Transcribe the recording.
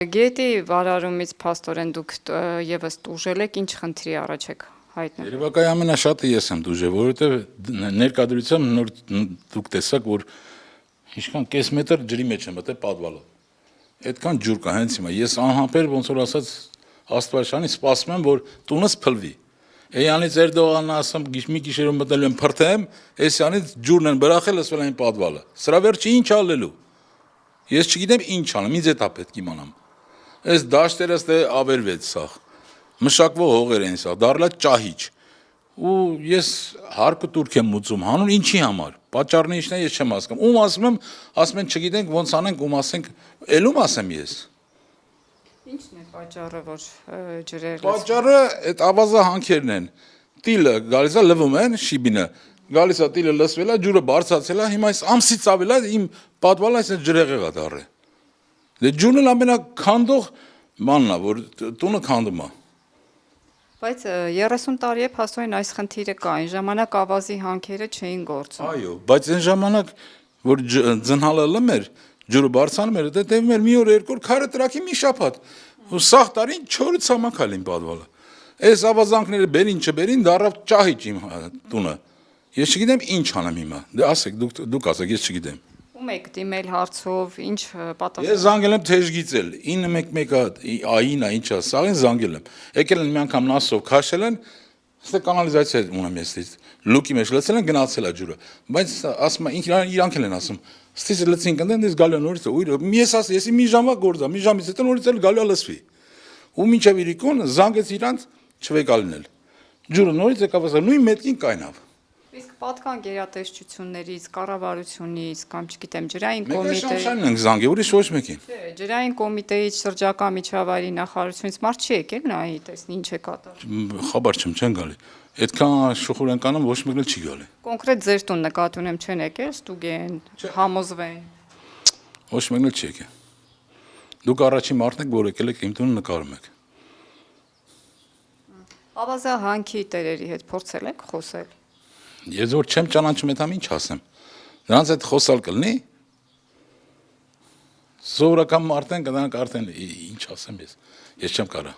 Գետի վարարումից փաստորեն դուք եւս տուժել եք, ինչ խնդրի առաջ եք հայտնել։ Երևակայ ամենաշատը ես եմ դուժել, որովհետեւ ներկայությամբ նոր դուք տեսաք, որ ինչքան կես մետր ջրի մեջ եմ մտել պատվալով։ Այդքան ջուր կա հենց հիմա։ Ես անհամբեր ոնց որ ասած Աստվածաշանի սպասում եմ, որ տունս փլվի։ Էյանից Էրդողանն ասում մի գիշերով մտել եմ փրթեմ, էսյանից ջուրն են բրախել, ասվել այն պատվալը։ Սրա վերջը ինչ ալելու։ Ես չգիտեմ ինչ անեմ, ինձ էտա պետք իմանամ։ Այս դաշտերս դե ավերվեց սաղ։ Մշակվող հողեր են սա, դառնա ճահիճ։ Ու ես հարկը турք եմ ուծում, հանուն ինչի համար։ Պատճառն ինչն է, ես չեմ հասկանում։ Ում ասում են չգիտենք ոնց անենք, ում ասենք, ելում ասեմ ես։ Ինչն է պատճառը, որ ջրերը։ Պատճառը այդ ավազահանքերն են։ Տիլը գալիս է լվում են, շիբինը։ Գալիս է տիլը լսվել է, ջուրը բարձրացել է, հիմա այս ամսից ավել է իմ պատվալը այս ջրեղեղ է դառել։ Դե ջուրն ամենականդող բանն է, որ տունը քանդում է։ Բայց 30 տարի է փաստորեն այս խնդիրը կա, այն ժամանակ ավազի հանքերը չէին գործում։ Այո, բայց այն ժամանակ, որ ձնհալը լմ էր, ջուրը բարձրանում էր, դե տևում էր մի օր, երկու օր, քարը տրակի մի շաբաթ։ Ու սաղ տարին 4 ցամաքալ իմ պատվալը։ Այս ավազանքները բերին չբերին, դառավ ճահիճ իմ տունը։ Ես չգիտեմ ինչ անեմ հիմա։ Դե ասեք, դուք ասեք, ես չգիտեմ։ Ում եք դիմել հարցով, ինչ պատասխան։ Ես զանգել եմ թեժգիծել 911-ը ԱԻ-ն է, ինչա, սաղին զանգել եմ։ Եկել են մի անգամ նասով քաշել են, ստե կանալիզացիա ունեմ ես լուկի մեջ լցել են գնացել է ջուրը։ Բայց ասում են իրանք են ասում, ստից լցին կնդեն, դες գալու նորից ու ես ասի, ես մի ժամվա գործա, մի ժամից հետո նորից էլ գալու լսվի։ Ու մինչև իրիկուն զանգեց իրանց չվեկալնել։ Ջուրը նորից եկավ ասա, նույն մետքին կայնավ։ Իսկ պատկան գերատեսչություններից, կառավարությունից կամ չգիտեմ ջրային Մենք կոմիտեից։ շանշանն ենք զանգել, ուրիշ ոչ մեկին։ Չէ, ջրային կոմիտեից, շրջակա միջավայրի նախարարությունից մարդ չի եկել նայի, տեսնի ինչ է կատարվում։ Խաբար չեմ գալի։ Այդքան շուխուր են կանում, ոչ մեկն էլ չի գալի։ Կոնկրետ ձեր տուն նկատի ունեմ չեն եկել, ստուգեն, համոզվեն։ Ոչ մեկն էլ չի եկել։ Դուք առաջին մարդն եք, որ եկել եք իմ տունը նկարում եք։ Ավազահանքի տերերի հետ փորձել եք խոսել։ Ես որ չեմ ճանաչում այդ ինչ ասեմ։ Նրանց հետ խոսալ կլինի։ Սովորական մարդ են, կդրանք արդեն ինչ ասեմ ես չեմ կարա։